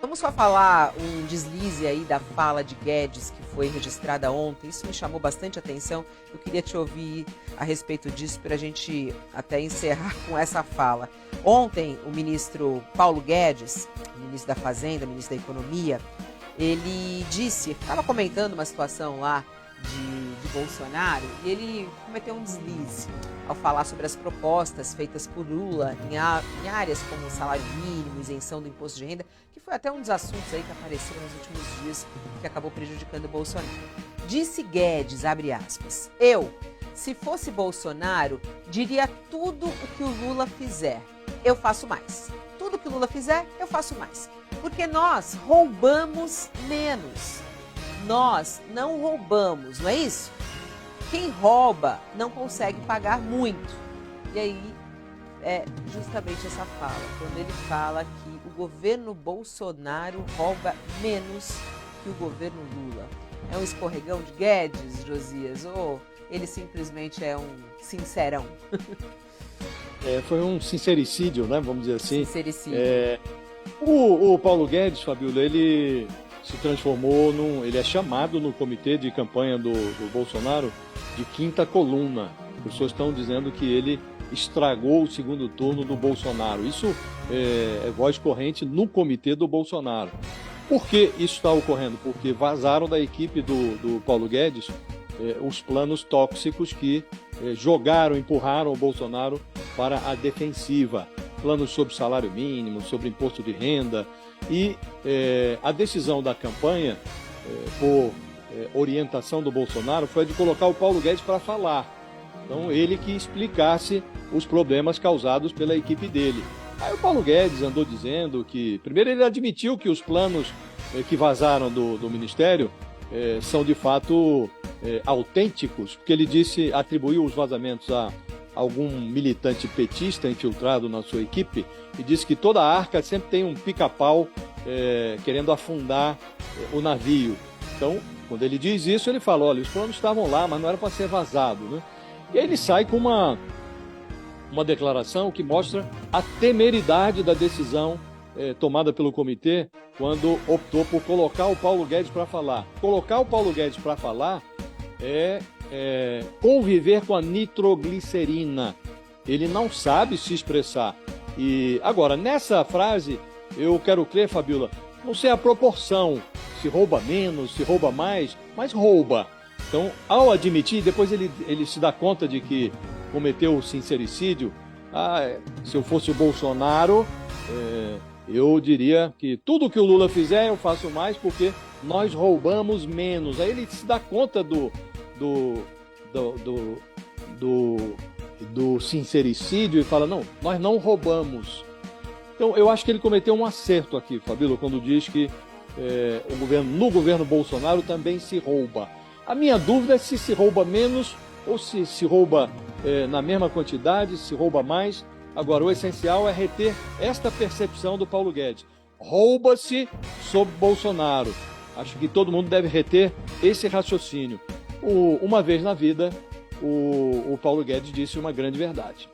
Vamos só falar um deslize aí da fala de Guedes que foi registrada ontem. Isso me chamou bastante atenção. Eu queria te ouvir a respeito disso para a gente até encerrar com essa fala. Ontem, o ministro Paulo Guedes, ministro da Fazenda, ministro da Economia, ele disse, estava comentando uma situação lá de Bolsonaro e ele cometeu um deslize ao falar sobre as propostas feitas por Lula em áreas como salário mínimo, isenção do imposto de renda, que foi até um dos assuntos aí que apareceram nos últimos dias que acabou prejudicando o Bolsonaro. Disse Guedes, abre aspas, eu, se fosse Bolsonaro, diria tudo o que o Lula fizer, eu faço mais. Tudo que o Lula fizer, eu faço mais. Porque nós roubamos menos. Nós não roubamos, não é isso? Quem rouba não consegue pagar muito. E aí é justamente essa fala, quando ele fala que o governo Bolsonaro rouba menos que o governo Lula. É um escorregão de Guedes, Josias, ou ele simplesmente é um sincerão? Foi um sincericídio, né? Vamos dizer assim. Sincericídio. O Paulo Guedes, Fabíola, ele se transformou ele é chamado no comitê de campanha do Bolsonaro de quinta coluna. As pessoas estão dizendo que ele estragou o segundo turno do Bolsonaro. Isso é voz corrente no comitê do Bolsonaro. Por que isso está ocorrendo? Porque vazaram da equipe do Paulo Guedes os planos tóxicos que empurraram o Bolsonaro para a defensiva. Planos sobre salário mínimo, sobre imposto de renda. E a decisão da campanha, por orientação do Bolsonaro, foi de colocar o Paulo Guedes para falar. Então, ele que explicasse os problemas causados pela equipe dele. Aí o Paulo Guedes andou dizendo que... Primeiro, ele admitiu que os planos que vazaram do Ministério são, de fato, autênticos, porque ele atribuiu os vazamentos a algum militante petista infiltrado na sua equipe e disse que toda arca sempre tem um pica-pau querendo afundar o navio. Então, quando ele diz isso, ele fala, olha, os planos estavam lá, mas não era para ser vazado, né? E aí ele sai com uma declaração que mostra a temeridade da decisão tomada pelo comitê quando optou por colocar o Paulo Guedes para falar. Colocar o Paulo Guedes para falar é conviver com a nitroglicerina. Ele não sabe se expressar. E agora, nessa frase, eu quero crer, Fabíola, não sei a proporção, se rouba menos, se rouba mais, mas rouba. Então, ao admitir, depois ele se dá conta de que cometeu o sincericídio. Se eu fosse o Bolsonaro, eu diria que tudo que o Lula fizer eu faço mais porque nós roubamos menos. Aí ele se dá conta do sincericídio e fala, não, nós não roubamos. Então, eu acho que ele cometeu um acerto aqui, Fabíola, quando diz que no governo Bolsonaro também se rouba. A minha dúvida é se rouba menos ou se rouba na mesma quantidade, se rouba mais. Agora, o essencial é reter esta percepção do Paulo Guedes. Rouba-se sob Bolsonaro. Acho que todo mundo deve reter esse raciocínio. Uma vez na vida, o Paulo Guedes disse uma grande verdade.